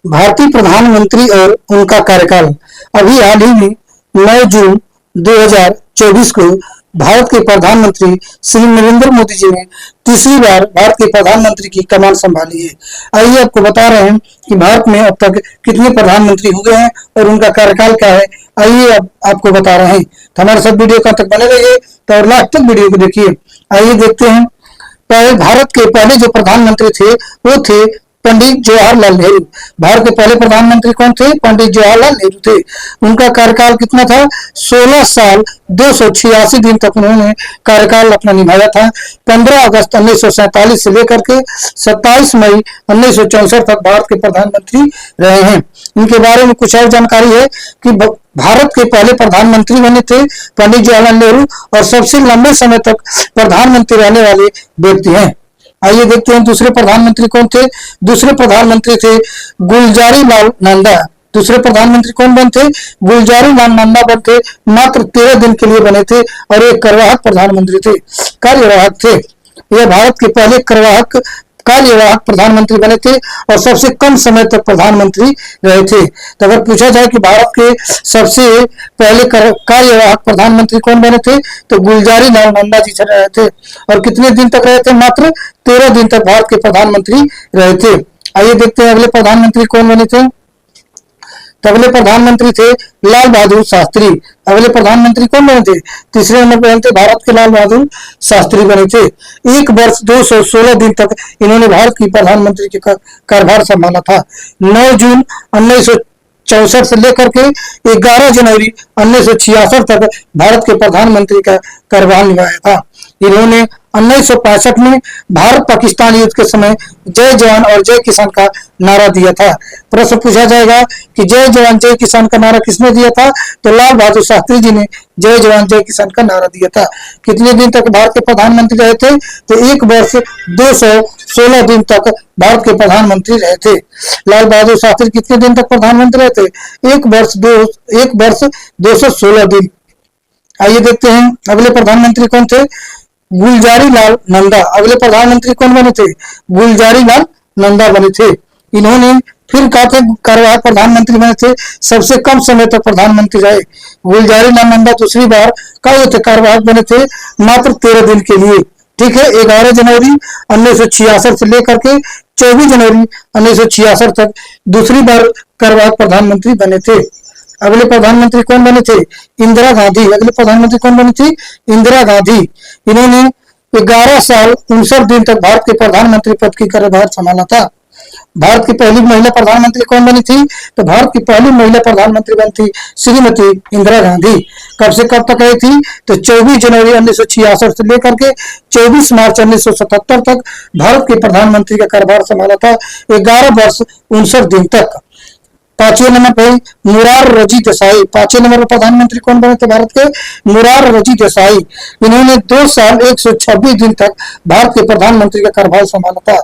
भारतीय प्रधानमंत्री और उनका कार्यकाल। अभी हाल ही में 9 जून 2024 को भारत के प्रधानमंत्री श्री नरेंद्र मोदी जी ने तीसरी बार भारत के प्रधानमंत्री की कमान संभाली है। आइए आपको बता रहे हैं कि भारत में अब तक कितने प्रधानमंत्री हो गए हैं और उनका कार्यकाल क्या है। आइए अब आपको बता रहे हैं, तो हमारे साथ वीडियो का तक बने रहिए तो और लास्ट तक वीडियो को देखिए। आइए देखते हैं। भारत के पहले जो प्रधानमंत्री थे वो थे पंडित जवाहरलाल नेहरू। भारत के पहले प्रधानमंत्री कौन थे? पंडित जवाहरलाल नेहरू थे। उनका कार्यकाल कितना था? 16 साल 286 दिन तक उन्होंने कार्यकाल अपना निभाया था। 15 अगस्त 1947 से लेकर के 27 मई 1964 तक भारत के प्रधानमंत्री रहे हैं। इनके बारे में कुछ और जानकारी है कि भारत के पहले प्रधानमंत्री बने थे पंडित जवाहरलाल नेहरू और सबसे लंबे समय तक प्रधानमंत्री रहने वाले व्यक्ति हैं। आइए देखते हैं दूसरे प्रधानमंत्री कौन थे। दूसरे प्रधानमंत्री थे गुलजारी लाल नंदा। दूसरे प्रधानमंत्री कौन बने थे? गुलजारी लाल नंदा बने थे। मात्र 13 दिन के लिए बने थे और एक कार्यवाहक प्रधानमंत्री थे, कार्यवाहक थे। यह भारत के पहले कार्यवाहक प्रधानमंत्री बने थे और सबसे कम समय तक प्रधानमंत्री रहे थे। तो अगर पूछा जाए कि भारत के सबसे पहले कार्यवाहक प्रधानमंत्री कौन बने थे तो गुलजारी लाल नंदा जी रहे थे और कितने दिन तक रहे थे? मात्र 13 दिन तक भारत के प्रधानमंत्री रहे थे। आइए देखते हैं अगले प्रधानमंत्री कौन बने थे। तो अगले प्रधानमंत्री थे लाल बहादुर शास्त्री। अगले प्रधानमंत्री कौन बने थे? तीसरे नंबर पर थे भारत के लाल बहादुर शास्त्री बने थे। 1 वर्ष 216 दिन तक इन्होंने भारत की प्रधानमंत्री के कार्यभार संभाला था। 9 जून 1964 से लेकर के 11 जनवरी 1966 तक भारत के प्रधानमंत्री का कार्यभार निभाया था। इन्होंने 1965 में भारत पाकिस्तान युद्ध के समय जय जवान और जय किसान का नारा दिया था। प्रश्न पूछा जाएगा कि जय जवान जय किसान का नारा किसने दिया था? तो लाल बहादुर शास्त्री जी ने जय जवान जय किसान का नारा दिया था। कितने दिन तक भारत के प्रधानमंत्री रहे थे? तो 1 वर्ष 216 दिन तक भारत के प्रधानमंत्री रहे थे। लाल बहादुर शास्त्री कितने दिन तक प्रधानमंत्री रहे थे? 1 वर्ष 216 दिन। आइए देखते हैं अगले प्रधानमंत्री कौन थे। गुलजारी लाल नंदा। अगले प्रधानमंत्री कौन बने थे? गुलजारी लाल नंदा बने थे। इन्होंने फिर कहा थे कार्यवाहक प्रधानमंत्री बने थे, सबसे कम समय तक प्रधानमंत्री रहे। गुलजारी लाल नंदा दूसरी बार कब कार्यवाहक बने थे? मात्र 13 दिन के लिए। ठीक है, 11 जनवरी 1966 से लेकर के 24 जनवरी 1966 तक दूसरी बार कार्यवाहक प्रधानमंत्री बने थे। अगले प्रधानमंत्री कौन बने थे? इंदिरा गांधी। अगले प्रधानमंत्री कौन बनी थी? इंदिरा गांधी। इन्होंने 11 साल 59 दिन तक भारत के प्रधानमंत्री पद की कार्यभार संभाला था। भारत की पहली महिला प्रधानमंत्री कौन बनी थी? तो भारत की पहली महिला प्रधानमंत्री बनी थी श्रीमती इंदिरा गांधी। कब से कब तक रही थी? तो 24 जनवरी 1966 से लेकर के 24 मार्च 1977 तक भारत के प्रधानमंत्री का कार्यभार संभाला था, 11 वर्ष 59 दिन तक। 5वें नंबर पर मोरारजी देसाई। 5वें नंबर पर प्रधानमंत्री कौन बने थे भारत के? मोरारजी देसाई। इन्होंने 2 साल 126 दिन तक भारत के प्रधानमंत्री का कार्यभार संभाला था।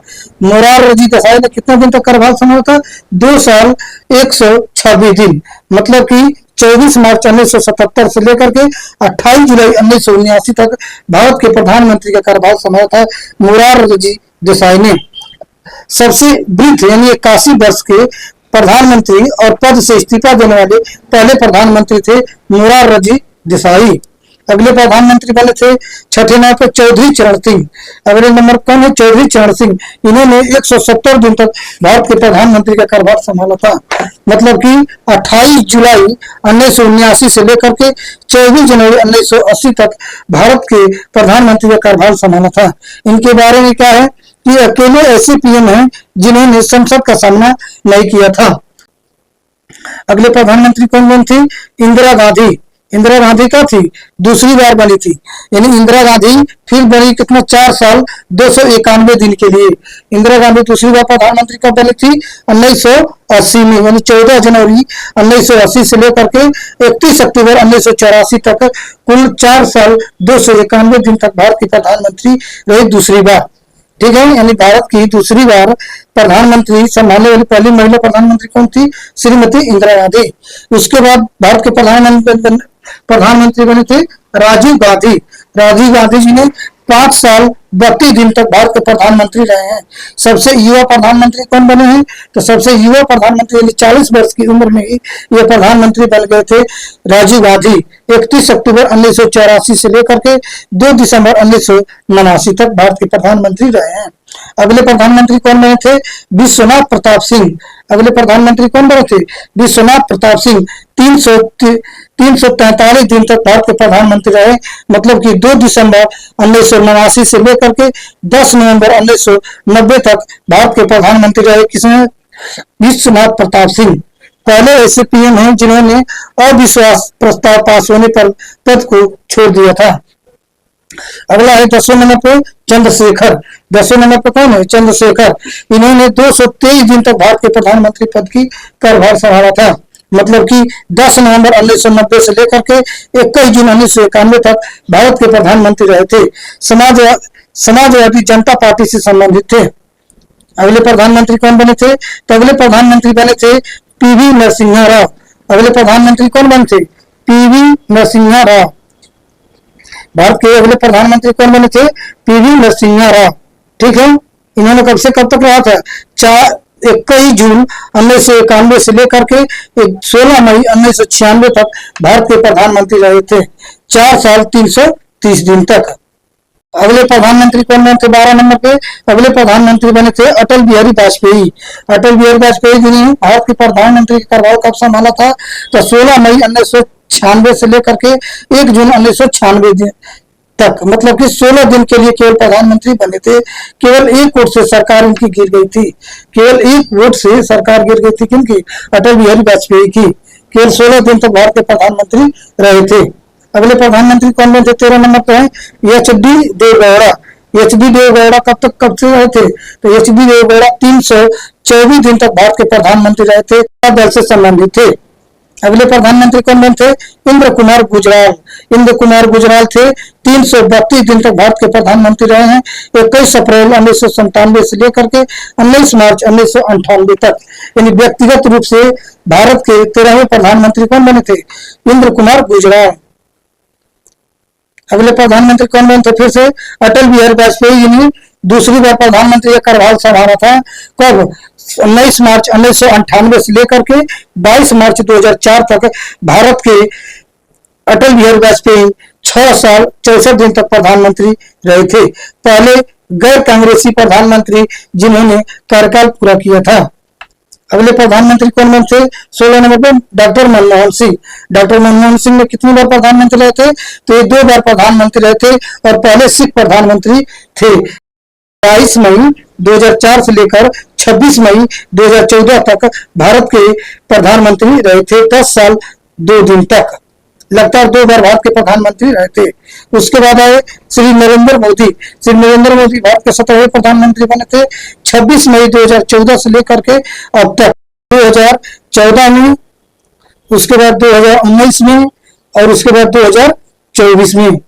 मोरारजी देसाई ने कितने दिन तक कार्यभार संभाला था? 2 साल 126 दिन। मतलब कि 24 मार्च 1977 से लेकर के 28 जुलाई 1979 तक भारत के प्रधानमंत्री का कार्यभार संभाला था मोरारजी देसाई ने। सबसे वृद्ध यानी 81 वर्ष के प्रधानमंत्री और पद से इस्तीफा देने वाले पहले प्रधानमंत्री थे मोरारजी देसाई। अगले प्रधानमंत्री बने थे 6ठे नंबर पर चौधरी चरण सिंह। अगले नंबर कौन है? चौधरी चरण सिंह। इन्होंने 170 दिन तक भारत के प्रधानमंत्री का कार्यभार संभाला था। मतलब कि 28 जुलाई 1979 से लेकर के 24 जनवरी 1980 तक भारत के प्रधानमंत्री का कार्यभार संभाला था। इनके बारे में क्या है? ये अकेले ऐसे पीएम हैं जिन्होंने संसद का सामना नहीं किया था। अगले प्रधानमंत्री कौन बनी थी? इंदिरा गांधी। इंदिरा गांधी क्या थी? दूसरी बार बनी थी। यानी इंदिरा गांधी फिर बनी कितना? 4 साल 291 दिन के लिए। इंदिरा गांधी दूसरी बार प्रधानमंत्री कब बनी थी? 1980 में। यानी 14 जनवरी 1980 से लेकर के 31 अक्टूबर 1984 तक कुल 4 साल 291 दिन तक भारत की प्रधानमंत्री रही दूसरी बार। ठीक है, यानी भारत की दूसरी बार प्रधानमंत्री संभालने वाली पहली महिला प्रधानमंत्री कौन थी? श्रीमती इंदिरा गांधी। उसके बाद भारत के प्रधानमंत्री बने थे राजीव गांधी। राजीव गांधी जी ने 5 साल 32 दिन तक भारत के प्रधानमंत्री रहे हैं। सबसे युवा प्रधानमंत्री कौन बने हैं? तो सबसे युवा प्रधानमंत्री यानी 40 वर्ष की उम्र में ही ये प्रधानमंत्री बन गए थे राजीव गांधी। 31 अक्टूबर 1984 से लेकर के 2 दिसंबर 1989 तक भारत के प्रधानमंत्री रहे हैं। अगले प्रधानमंत्री कौन बने थे? विश्वनाथ प्रताप सिंह। अगले प्रधानमंत्री कौन बने थे? विश्वनाथ प्रताप सिंह 343 दिन तक भारत के प्रधानमंत्री रहे। मतलब कि 2 दिसंबर 1989 से लेकर के 10 नवंबर 1990 तक भारत के प्रधानमंत्री रहे। किसने? विश्वनाथ प्रताप सिंह। पहले ऐसे पीएम हैं जिन्होंने अविश्वास प्रस्ताव पास होने पर पद को छोड़ दिया था। अगला है 10वें नंबर पे चंद्रशेखर। 10वें नंबर पे कौन है? चंद्रशेखर। इन्होंने 223 दिन तक भारत के प्रधानमंत्री पद की कार्यभार संभाला था। मतलब कि 10 नवंबर 1990 से लेकर के 21 जून 1991 तक भारत के प्रधानमंत्री रहे थे। समाजवादी जनता पार्टी से संबंधित थे। अगले प्रधानमंत्री कौन बने थे? तो अगले प्रधानमंत्री बने थे पीवी नरसिम्हा राव। अगले प्रधानमंत्री कौन बने थे? पीवी नरसिम्हा राव। भारत के अगले प्रधानमंत्री कौन बने थे? पीवी नरसिम्हा राव। ठीक है। इन्होंने कब से कब तक रहा था? 21 जून 1991 से लेकर के 16 मई 1996 तक भारत के प्रधानमंत्री रहे थे। 4 साल 330 दिन तक। अगले प्रधानमंत्री कौन बने थे? 12 नंबर पे अगले प्रधानमंत्री बने थे अटल बिहारी वाजपेयी। अटल बिहारी वाजपेयी जी ने भारत के प्रधानमंत्री का कार्यभार कब संभाला था? तो 16 मई 1996 से लेकर के 1 जून 1996 तक। मतलब कि 16 दिन के लिए केवल प्रधानमंत्री बने थे। केवल एक वोट से सरकार उनकी गिर गई थी। केवल एक वोट से सरकार गिर गई थी। किनकी? अटल बिहारी वाजपेयी की। केवल 16 दिन तक भारत के प्रधानमंत्री रहे थे। अगले प्रधानमंत्री कौन बने थे? 13 नंबर पे है एच.डी. देवगौड़ा। एच.डी. देवगौड़ा कब से रहे थे? तो एच.डी. देवगौड़ा 324 दिन तक भारत के प्रधानमंत्री रहे थे। दल से संबंधित थे। अगले प्रधानमंत्री कौन बने थे? इंद्र कुमार गुजराल। इंद्र कुमार गुजराल थे 332 दिन तक भारत के प्रधानमंत्री रहे हैं। 21 अप्रैल 1997 से लेकर के 19 मार्च 1998 तक। यानी व्यक्तिगत रूप से भारत के 13वें प्रधानमंत्री कौन बने थे? इंद्र कुमार गुजराल। अगले प्रधानमंत्री कौन बने थे? फिर से अटल बिहारी वाजपेयी जी ने दूसरी बार प्रधानमंत्री का कार्यभार संभाला था। कब? 19 मार्च 1998 से लेकर के 22 मार्च 2004 तक भारत के अटल बिहारी वाजपेयी 6 साल 64 दिन तक प्रधानमंत्री रहे थे। पहले गैर कांग्रेसी प्रधानमंत्री जिन्होंने कार्यकाल पूरा किया था। अगले प्रधानमंत्री कौन बने थे? 16 नंबर पर डॉक्टर मनमोहन सिंह। डॉक्टर मनमोहन सिंह ने कितनी बार प्रधानमंत्री रहे थे? तो ये 2 बार प्रधानमंत्री रहे थे और पहले सिख प्रधानमंत्री थे। 22 मई 2004 से लेकर 26 मई 2014 तक भारत के प्रधानमंत्री रहे थे। 10 साल 2 दिन तक लगातार 2 बार भारत के प्रधानमंत्री रहे थे। उसके बाद आए श्री नरेंद्र मोदी। श्री नरेंद्र मोदी भारत के 17वें प्रधानमंत्री बने थे। 26 मई 2014 से लेकर के अब तक 2014 में, उसके बाद 2019 में और उसके बाद 2024 में।